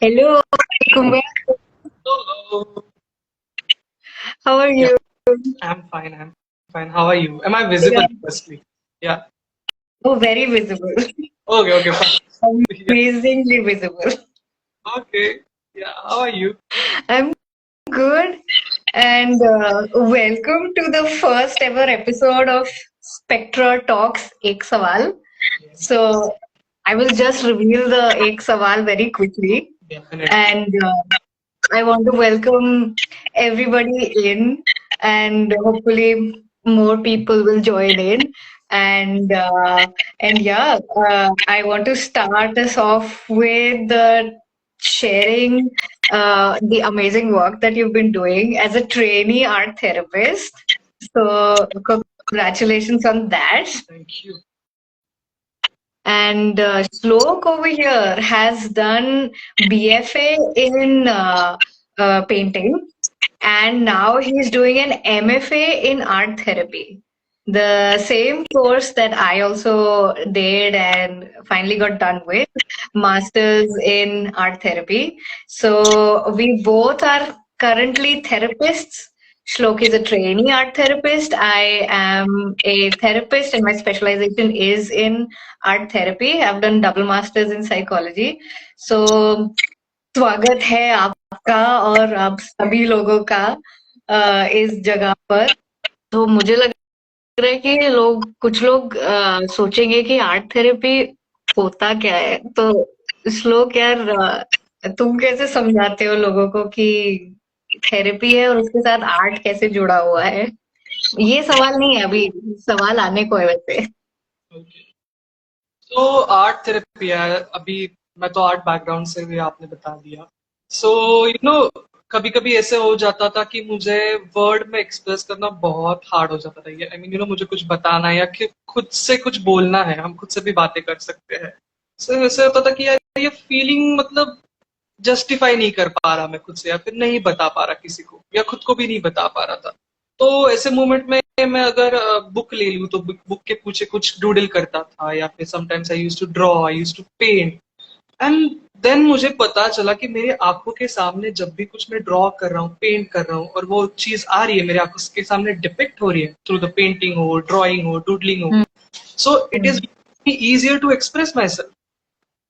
Hello, Kumar. Hello. How are Yeah, you? I'm fine. I'm fine. How are you? Am I visible, firstly? Yeah. Oh, very visible. Okay, okay, fine. Yeah. Amazingly visible. Okay. Yeah. How are you? I'm good. And welcome to the first ever episode of Spectra Talks Ek Sawal. Yes, So I will just reveal the Ek Sawal very quickly. definitely. And I want to welcome everybody in, and hopefully more people will join in. And yeah, I want to start us off with sharing the amazing work that you've been doing as a trainee art therapist. So congratulations on that. Thank you. And Shlok over here has done BFA in painting, and now he's doing an MFA in art therapy. The same course that I also did and finally got done with, masters in art therapy. So we both are currently therapists. Shlok is a trainee art therapist. I am a therapist, and my specialization is in art therapy. I've done double masters in psychology. So स्वागत है आपका और आप सभी लोगों का इस जगह पर। तो मुझे लग रहा है कि कुछ लोग सोचेंगे कि आर्ट थेरेपी होता क्या है। तो श्लोक यार, तुम कैसे समझाते हो लोगों को कि थेरेपी है और उसके साथ आर्ट कैसे जुड़ा हुआ है? ये सवाल नहीं है अभी, सवाल आने को है वैसे। Okay. तो आर्ट थेरेपी है अभी। मैं तो आर्ट बैकग्राउंड से भी आपने बता दिया। सो कभी कभी ऐसे हो जाता था कि मुझे वर्ड में एक्सप्रेस करना बहुत हार्ड हो जाता था। ये आई मीन मुझे कुछ बताना है या कि खुद से कुछ बोलना है। हम खुद से भी बातें कर सकते हैं। सो ऐसे होता था कि यार ये फीलिंग मतलब जस्टिफाई नहीं कर पा रहा मैं खुद से, या फिर नहीं बता पा रहा किसी को, या खुद को भी नहीं बता पा रहा था। तो ऐसे मोमेंट में मैं अगर बुक ले लूं तो बुक के पीछे कुछ डूडल करता था, या फिर sometimes I used to draw, I used to paint. And then मुझे पता चला कि मेरे आंखों के सामने जब भी कुछ मैं ड्रॉ कर रहा हूँ, पेंट कर रहा हूँ, और वो चीज आ रही है मेरे आंखों के सामने डिपिक्ट हो रही है थ्रू द पेंटिंग हो, ड्रॉइंग हो, डूडलिंग हो, hmm, so it is hmm, easier to express myself.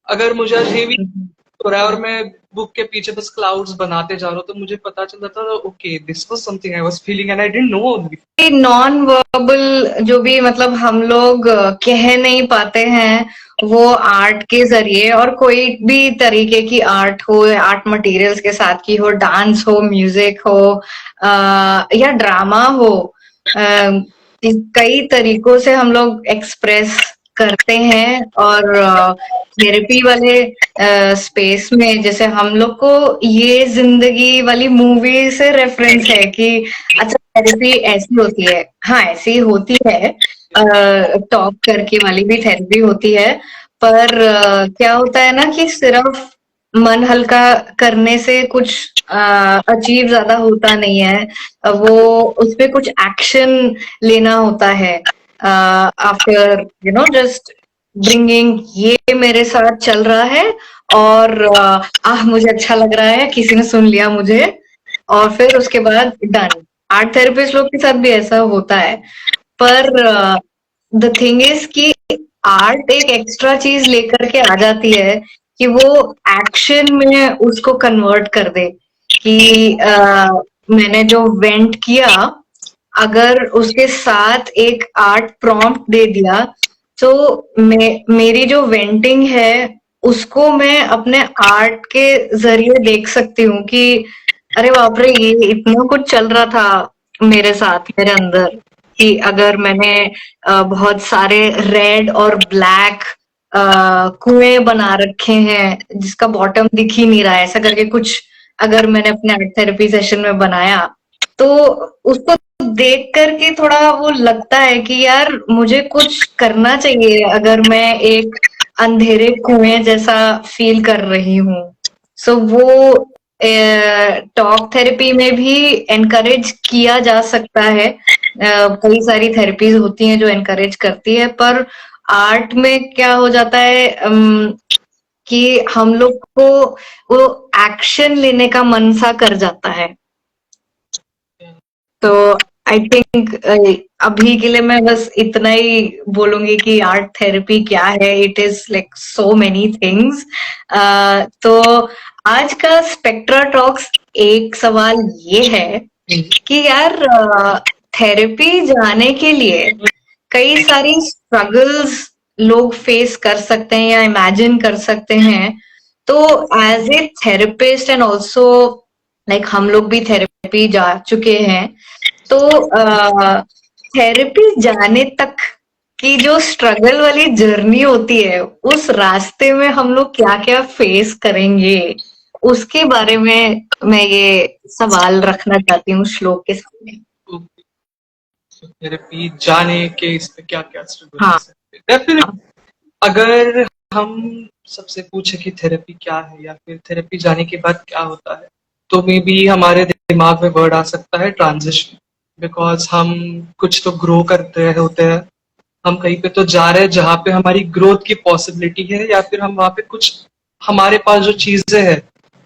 अगर मुझे आज हेवी हम्म। हो रहा है और मैं बुक के पीछे बस क्लाउड्स बनाते जा रहा हूँ, तो मुझे पता चल जाता था okay this was something I was feeling and I didn't know. Non verbal जो भी मतलब हम लोग कह नहीं पाते हैं, वो आर्ट के जरिए, और कोई भी तरीके की आर्ट हो, आर्ट मटेरियल्स के साथ की हो, डांस हो, म्यूजिक हो, या ड्रामा हो, कई तरीकों से हम लोग एक्सप्रेस करते हैं। और थेरेपी वाले स्पेस में जैसे हम लोग को ये जिंदगी वाली मूवी से रेफरेंस है कि अच्छा थेरेपी ऐसी होती है। हाँ, ऐसी होती है। टॉक करके वाली भी थेरेपी होती है। पर क्या होता है ना कि सिर्फ मन हल्का करने से कुछ अचीव ज्यादा होता नहीं है। वो उसपे कुछ एक्शन लेना होता है। आफ्टर जस्ट ब्रिंगिंग ये मेरे साथ चल रहा है, और मुझे अच्छा लग रहा है, किसी ने सुन लिया मुझे, और फिर उसके बाद डन। आर्ट थेरेपिस्ट लोग के साथ भी ऐसा होता है। पर द थिंग इज कि आर्ट एक एक्स्ट्रा चीज लेकर के आ जाती है कि वो एक्शन में उसको कन्वर्ट कर दे कि मैंने जो वेंट किया, अगर उसके साथ एक आर्ट प्रॉम्प्ट दे दिया, तो मेरी जो वेंटिंग है उसको मैं अपने आर्ट के जरिए देख सकती हूँ कि अरे बाप रे, ये इतना कुछ चल रहा था मेरे साथ, मेरे अंदर, कि अगर मैंने बहुत सारे रेड और ब्लैक कुएं बना रखे हैं जिसका बॉटम दिख ही नहीं रहा है, ऐसा करके कुछ अगर मैंने अपने आर्ट थेरेपी सेशन में बनाया, तो उसको देख करके थोड़ा वो लगता है कि यार मुझे कुछ करना चाहिए अगर मैं एक अंधेरे कुएं जैसा फील कर रही हूँ। सो वो टॉक थेरेपी में भी एनकरेज किया जा सकता है। कई सारी थेरेपीज होती हैं जो एनकरेज करती है, पर आर्ट में क्या हो जाता है, कि हम लोग को वो एक्शन लेने का मन सा कर जाता है। तो आई थिंक अभी के लिए मैं बस इतना ही बोलूंगी कि आर्ट थेरेपी क्या है। It is like so many things. तो आज का स्पेक्ट्रा टॉक्स एक सवाल ये है कि यार थेरेपी जाने के लिए कई सारी स्ट्रगल्स लोग फेस कर सकते हैं या इमेजिन कर सकते हैं। तो as a therapist and also like हम लोग भी थेरेपी जा चुके हैं। तो थेरेपी जाने तक की जो स्ट्रगल वाली जर्नी होती है, उस रास्ते में हम लोग क्या क्या फेस करेंगे, उसके बारे में मैं ये सवाल रखना चाहती हूँ श्लोक के सामने। थेरेपी जाने के इस पे क्या क्या स्ट्रगल हाँ हो सकते हैं। डेफिनेटली अगर हम सबसे पूछे कि थेरेपी क्या है या फिर थेरेपी जाने के बाद क्या होता है, तो मे बी हमारे दिमाग में वर्ड आ सकता है ट्रांजिशन। बिकॉज हम कुछ तो ग्रो करते होते हैं, हम कहीं पे तो जा रहे हैं जहाँ पे हमारी ग्रोथ की पॉसिबिलिटी है, या फिर हम वहाँ पे कुछ हमारे पास जो चीजें हैं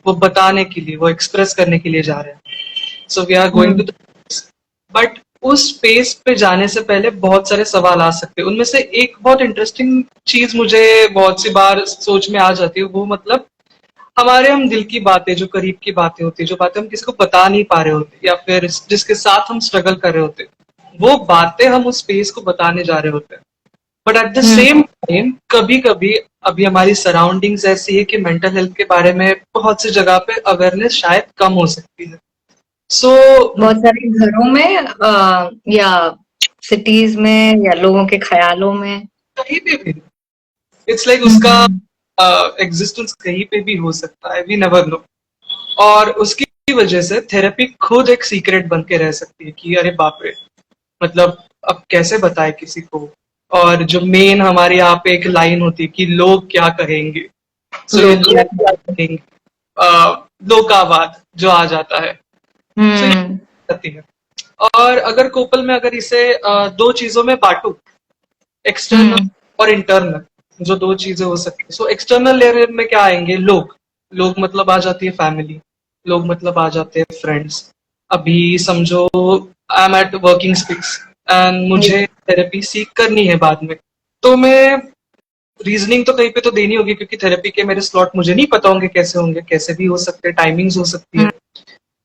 वो बताने के लिए, वो एक्सप्रेस करने के लिए जा रहे हैं। So we are going to, but उस स्पेस पे जाने से पहले बहुत सारे सवाल आ सकते हैं। उनमें से एक बहुत इंटरेस्टिंग चीज मुझे बहुत सी बार सोच में आ जाती है, वो मतलब हमारे हम दिल की बातें, जो करीब की बातें होती है, जो बातें हम किसी को बता नहीं पा रहे होते या फिर जिसके साथ हम स्ट्रगल कर रहे होते, वो बातें हम उस स्पेस को बताने जा रहे होते हैं। But at the same time कभी कभी अभी हमारी सराउंडिंग्स ऐसी है कि मेंटल हेल्थ के बारे में बहुत सी जगह पे अवेयरनेस शायद कम हो सकती है। सो बहुत सारे घरों में या सिटीज में या लोगों के ख्यालों में कहीं पे भी इट्स लाइक उसका एग्जिस्टेंस कहीं पे भी हो सकता है, वी नेवर नो। और उसकी वजह से थेरेपी खुद एक सीक्रेट बन के रह सकती है कि अरे बाप रे, मतलब अब कैसे बताए किसी को। और जो मेन हमारे यहाँ पे एक लाइन होती है कि लोग क्या कहेंगे, सो ये लोग लोग क्या कहेंगे, लोकावाद जो आ जाता है। सो ये आती है। और अगर कोपल में अगर इसे दो चीजों में बांटू, एक्सटर्नल और इंटरनल, जो दो चीजें हो सकती है। सो एक्सटर्नल लेयर में क्या आएंगे, लोग। लोग मतलब आ जाती है फैमिली, लोग मतलब आ जाते हैं फ्रेंड्स। अभी समझो I am at working space and मुझे थेरेपी सीख करनी है बाद में, तो मैं रीजनिंग तो कहीं पे तो देनी होगी, क्योंकि थेरेपी के मेरे स्लॉट मुझे नहीं पता होंगे, कैसे भी हो सकते हैं, टाइमिंग्स हो सकती है।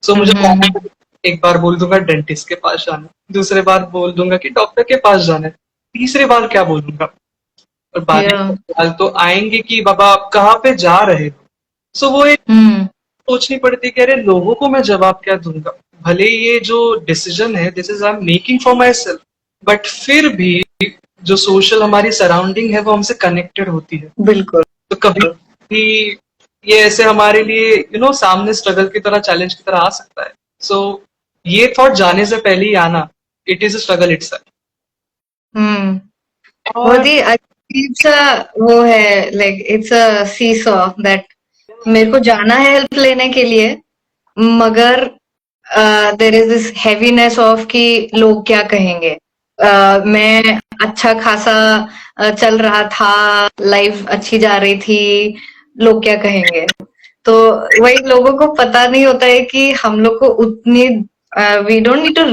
सो मुझे एक बार बोल दूंगा डेंटिस्ट के पास जाना, दूसरे बार बोल दूंगा कि डॉक्टर के पास जाना है, तीसरे बार क्या बोलूंगा। और बाद में सवाल तो आएंगे कि बाबा आप कहाँ पे जा रहे हो। सो वो एक सोचनी पड़ती है कि अरे लोगों को मैं जवाब क्या दूंगा। भले ये जो डिसीजन है this is I am making for my self, but फिर भी जो सोशल हमारी सराउंडिंग है वो हमसे कनेक्टेड होती है। बिल्कुल। तो कभी भी ये ऐसे हमारे लिए सामने स्ट्रगल की तरह, चैलेंज की तरह आ सकता है। सो ये थॉट जाने से पहले ही आना, it is a struggle itself. बहुत ही अजीब सा वो है, like it's a seesaw that मेरे को जाना है हेल्प लेने के लिए, मगर there is this heaviness of कि लोग क्या कहेंगे। मैं अच्छा खासा चल रहा था, लाइफ अच्छी जा रही थी, लोग क्या कहेंगे। तो वही लोगों को पता नहीं होता है कि हम लोग को उतनी we don't need to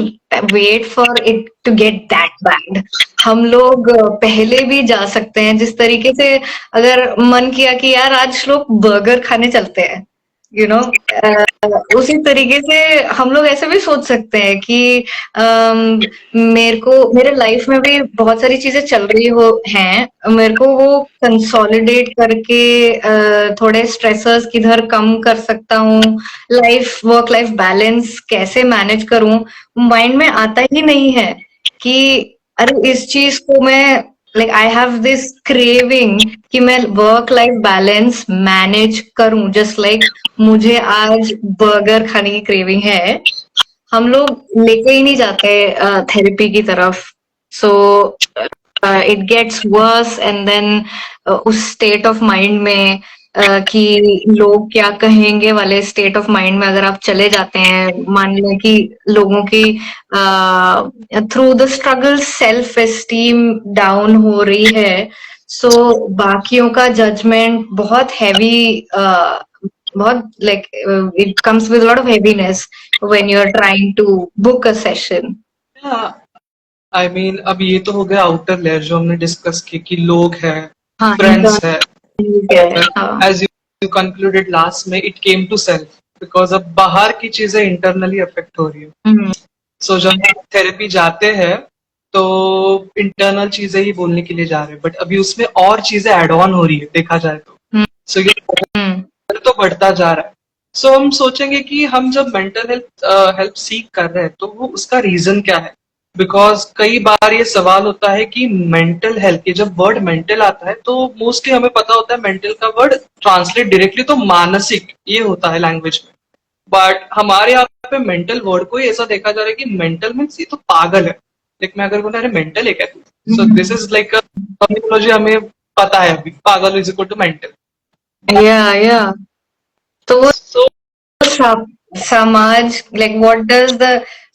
wait for it to get that bad. हम लोग पहले भी जा सकते हैं। जिस तरीके से अगर मन किया कि यार आज लोग बर्गर खाने चलते हैं, यू नो, उसी तरीके से हम लोग ऐसे भी सोच सकते हैं कि मेरे लाइफ में भी बहुत सारी चीजें चल रही हैं, मेरे को वो कंसोलिडेट करके थोड़े स्ट्रेसर्स किधर कम कर सकता हूँ, वर्क लाइफ बैलेंस कैसे मैनेज करूं, माइंड में आता ही नहीं है कि अरे इस चीज को मैं like I have this craving कि मैं वर्क लाइफ बैलेंस मैनेज करूं, जस्ट लाइक मुझे आज बर्गर खाने की क्रेविंग है। हम लोग लेके ही नहीं जाते थेरेपी की तरफ। So it gets worse and then उस स्टेट ऑफ माइंड में कि लोग क्या कहेंगे वाले स्टेट ऑफ माइंड में अगर आप चले जाते हैं, मान लें कि लोगों की through the struggle self esteem down हो रही है, सो बाकियों का जजमेंट बहुत हैवी, बहुत like it comes with lot of heaviness when you are trying to book a session. I mean अब ये तो हो गया आउटर लेयर जो हमने डिस्कस की कि लोग हैं, हाँ, फ्रेंड्स है, इंटरनल. हाँ. एज यू कंक्लूडेड लास्ट में it came to self, because अब बाहर की चीजें इंटरनली अफेक्ट हो रही है. हम्म. सो जब थेरेपी जाते हैं तो इंटरनल चीजें ही बोलने के लिए जा रहे हैं, बट अभी उसमें और चीजें एड ऑन हो रही है देखा जाए तो. हम्म. सो ये तो बढ़ता जा रहा है. सो हम सोचेंगे कि हम जब मेंटल हेल्प सीख कर रहे हैं तो वो उसका रीजन क्या है. बिकॉज कई बार ये सवाल होता है कि मेंटल हेल्थ, ये जब वर्ड मेंटल आता है तो मोस्टली हमें पता होता है मेंटल का वर्ड ट्रांसलेट डायरेक्टली तो मानसिक ये होता है लैंग्वेज में. बट हमारे यहाँ पे मेंटल वर्ड को ही ऐसा देखा जा रहा है कि मेंटल मीन्स ये तो पागल है. लाइक मैं अगर बोला अरे मेंटल है क्या तू, so this is like terminology हमें पता है अभी, पागल इज इक्वल टू मेंटल. या तो वो सो समाज, like what does the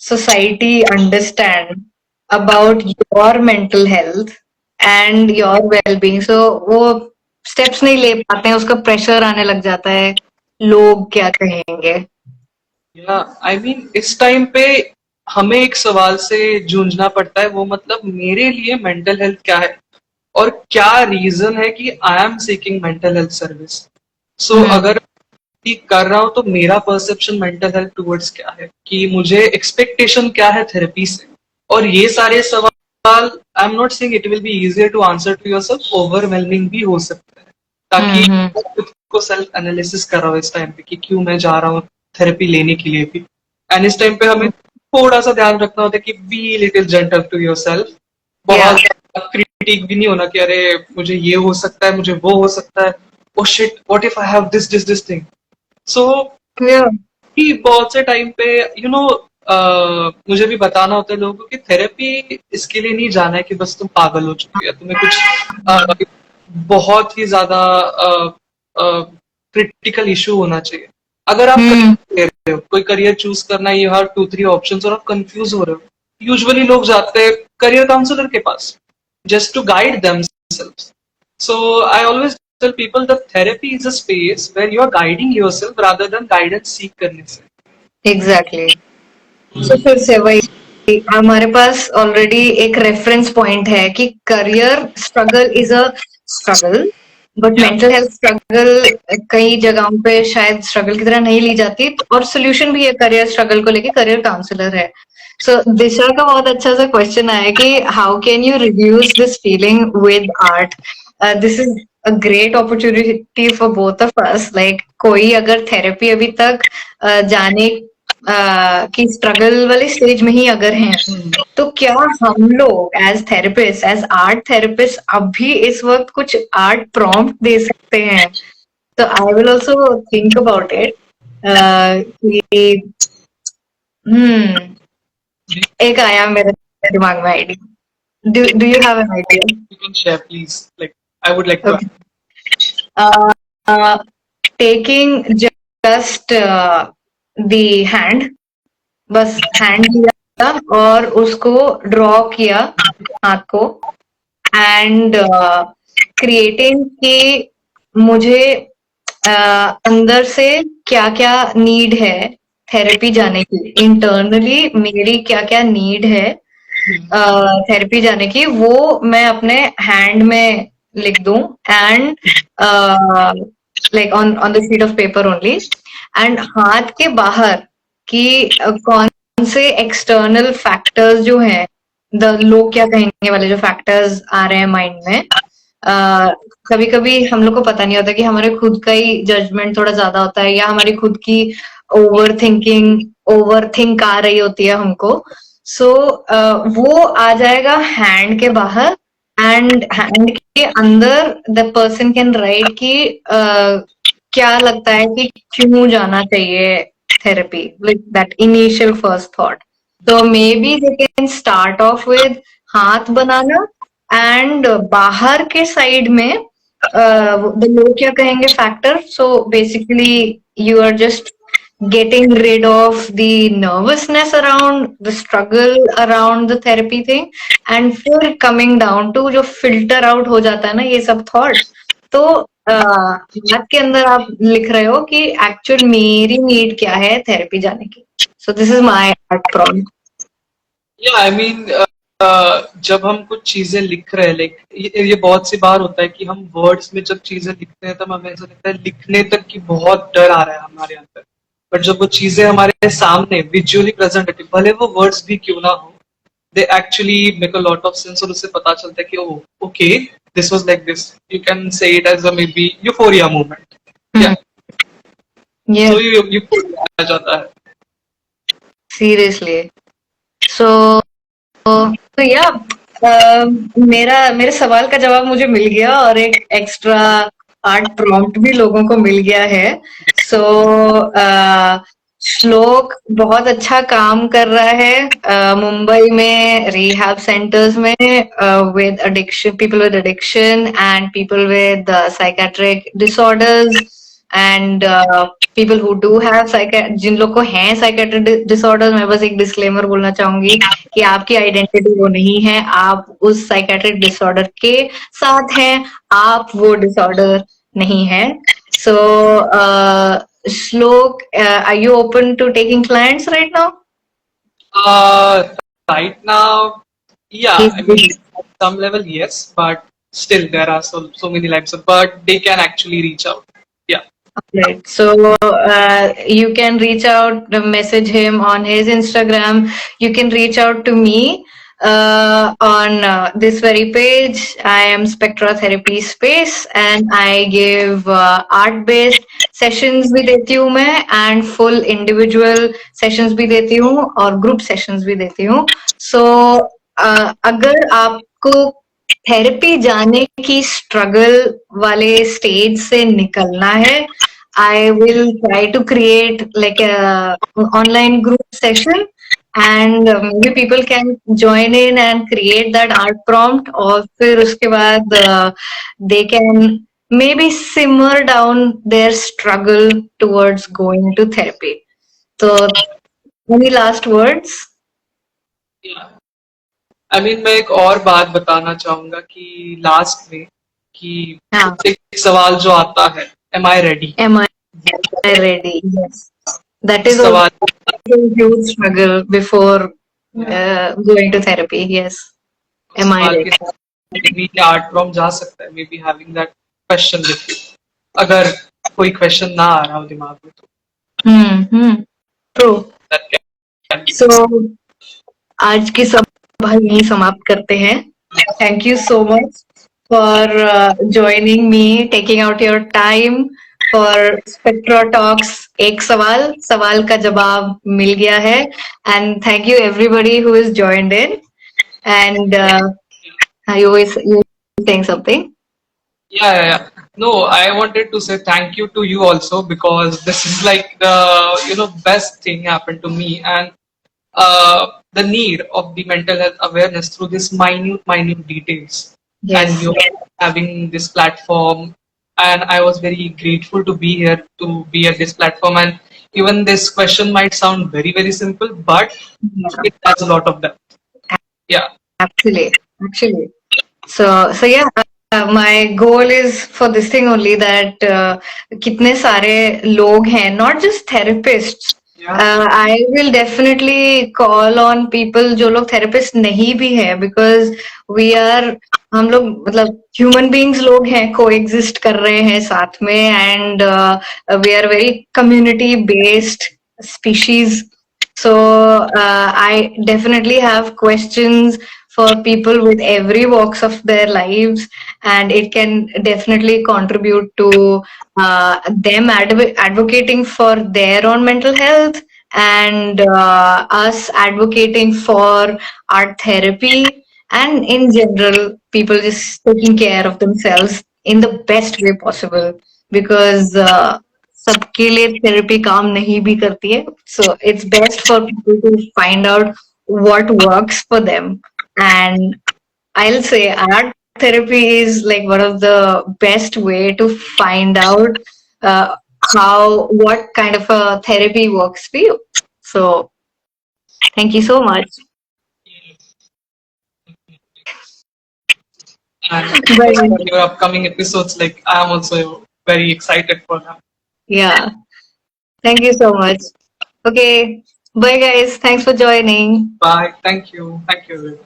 society understand about your mental health and your well-being? So वो steps नहीं ले पाते हैं, उसका pressure आने लग जाता है, लोग क्या कहेंगे. आई मीन इस टाइम पे हमें एक सवाल से जूझना पड़ता है, वो मतलब मेरे लिए मेंटल हेल्थ क्या है और क्या रीजन है कि I am seeking mental health service. So अगर कर रहा हूं तो मेरा परसेप्शन मेंटल हेल्थ टुवर्ड्स क्या है, कि मुझे एक्सपेक्टेशन क्या है थेरेपी से. और ये सारे सवाल I am not saying it will be easier to answer to yourself, overwhelming भी हो सकता है. ताकि खुद को सेल्फ एनालिसिस कर रहा हूं इस टाइम पे कि क्यों मैं जा रहा हूँ थेरेपी लेने के लिए भी. एंड इस टाइम पे हमें थोड़ा सा ध्यान रखना होता है कि be little gentle to yourself. बहुत क्रिटिक भी नहीं होना कि अरे मुझे ये हो सकता है, मुझे वो हो सकता है, oh shit what if I have this thing. So बहुत से टाइम पे मुझे भी बताना होता है लोगों को कि थेरेपी इसके लिए नहीं जाना है कि बस तुम पागल हो चुकी है, तुम्हें कुछ बहुत ही ज्यादा क्रिटिकल इशू होना चाहिए. अगर आप ले रहे हो कोई करियर चूज करना है, यू हैव 2-3 ऑप्शंस और आप कंफ्यूज हो रहे हो, यूजुअली लोग जाते हैं करियर काउंसलर के पास just to guide themselves. So I always tell people that therapy is a space where you are guiding yourself rather than guidance seek करने से. Exactly. So फिर से वही हमारे पास ऑलरेडी एक रेफरेंस पॉइंट है कि career struggle is a struggle, but mental health struggle कई जगहों पे शायद स्ट्रगल की तरह नहीं ली जाती, और सोल्यूशन भी है करियर स्ट्रगल को लेके, करियर काउंसलर है. सो दिशा का बहुत अच्छा सा क्वेश्चन आया कि how can you reduce this feeling with art. This is a great opportunity for both of us. Like कोई अगर थेरेपी अभी तक जाने की स्ट्रगल वाले स्टेज में ही अगर हैं, तो क्या हम लोग as therapist, as art therapist अब भी इस वक्त कुछ आर्ट प्रॉम्प्ट दे सकते हैं. तो I will also think about it. एक आया मेरे दिमाग में idea. Do you have an idea? You can share please, like I would like to. Taking just the hand, बस हैंड लिया और उसको ड्रॉ किया हाथ को, एंड क्रिएटिंग कि मुझे अंदर से क्या क्या नीड है थेरेपी जाने की, इंटरनली मेरी क्या क्या नीड है थेरेपी जाने की, वो मैं अपने हैंड में लिख दूं, and like on the sheet of paper only. And हाथ के बाहर कि कौन से एक्सटर्नल फैक्टर्स जो हैं, लोग क्या कहेंगे वाले जो फैक्टर्स आ रहे हैं माइंड में. कभी कभी हम लोग को पता नहीं होता कि हमारे खुद का ही जजमेंट थोड़ा ज्यादा होता है, या हमारी खुद की ओवर थिंक आ रही होती है हमको. सो वो आ जाएगा हैंड के बाहर, एंड हैंड के अंदर द पर्सन कैन राइट कि क्या लगता है कि क्यों जाना चाहिए therapy, like that initial first thought. तो maybe they can start off with हाथ बनाना, एंड बाहर के साइड में लोग क्या कहेंगे factor. So basically you are just getting rid of the nervousness around the struggle around the therapy thing, and फिर coming down to जो filter out हो जाता है ना ये सब thoughts, तो बात के अंदर आप लिख रहे हो कि एक्चुअल मेरी नीड क्या है थेरेपी जाने की. So this is my art prompt. या आई मीन जब हम कुछ चीजें लिख रहे हैं, लाइक ये बहुत सी बार होता है कि हम वर्ड्स में जब चीजें लिखते हैं तब हमें ऐसा लगता है लिखने तक की बहुत डर आ रहा है हमारे अंदर. बट जब वो चीजें हमारे सामने विजुअली प्रेजेंट होती, भले वो वर्ड्स भी क्यों ना हो, they actually make a lot of sense, और उससे पता चलता है कि oh okay this was like this. You can say it as a maybe euphoria movement. या Yeah, सो यू आ जाता है. seriously. So तो या मेरे सवाल का जवाब मुझे मिल गया और एक एक्स्ट्रा आर्ट प्रॉम्प्ट भी लोगों को मिल गया है. सो श्लोक बहुत अच्छा काम कर रहा है मुंबई में रिहैब सेंटर्स में with addiction, people with addiction and people with psychiatric disorders and people who do have जिन लोग को हैं साइकेट्रिक डिसऑर्डर्स. मैं बस एक डिस्क्लेमर बोलना चाहूंगी कि आपकी आइडेंटिटी वो नहीं है, आप उस साइकेट्रिक डिसऑर्डर के साथ हैं, आप वो डिसऑर्डर नहीं है. सो Shlok, are you open to taking clients right now? Right now, yeah, I mean, at some level, yes, but still there are so many lives, but they can actually reach out. Yeah. Right. So you can reach out, message him on his Instagram. You can reach out to me on this very page. I am Spectra Therapy Space, and I give art-based sessions भी देती हूँ मैं, and full individual sessions भी देती हूँ और group sessions भी देती हूँ. So अगर आपको थेरेपी जाने की स्ट्रगल वाले स्टेज से निकलना है, I will try to create like a online group session, and maybe people can join in and create that art prompt, और फिर उसके बाद they can maybe simmer down their struggle towards going to therapy. So any last words? Yeah. I mean, मैं एक और बात बताना चाहूंगा कि लास्ट में कि हाँ. एक सवाल जो आता है, am I ready? Am I ready? Yes. That is सवाल also a huge struggle before going to therapy. Yes. Am I सवाल के ready? साथ भी आर्ट प्रॉम्प्ट जा सकता है, may be having that question with you, अगर कोई क्वेश्चन ना आ रहा हो दिमाग में तो. True. That can be. So आज की सभा यहीं समाप्त करते हैं. Thank you so much for joining me, taking out your time for Spectra Talks. एक सवाल का जवाब मिल गया है, and thank you everybody who is joined in. And you were saying something? Yeah. No, I wanted to say thank you to you also, because this is like the best thing happened to me, and the need of the mental health awareness through this minute details. Yes. And you having this platform, and I was very grateful to be here, to be at this platform. And even this question might sound very simple, but it has a lot of depth. Yeah. Actually. So yeah, my goal is for this thing only, that कितने सारे लोग हैं, not just therapists. I will definitely call on people जो लोग therapist नहीं भी है, because हम लोग मतलब human beings लोग हैं, coexist कर रहे हैं साथ में, and we are very community based species. So I definitely have questions for people with every walks of their lives, and it can definitely contribute to them advocating for their own mental health, and us advocating for art therapy, and in general people just taking care of themselves in the best way possible, because सबके लिए therapy काम नहीं भी करती है. So it's best for people to find out what works for them. And I'll say art therapy is like one of the best way to find out what kind of a therapy works for you. So thank you so much. And Bye. for your upcoming episodes, like I am also very excited for them. Yeah. Thank you so much. Okay. Bye, guys. Thanks for joining. Bye. Thank you. Thank you.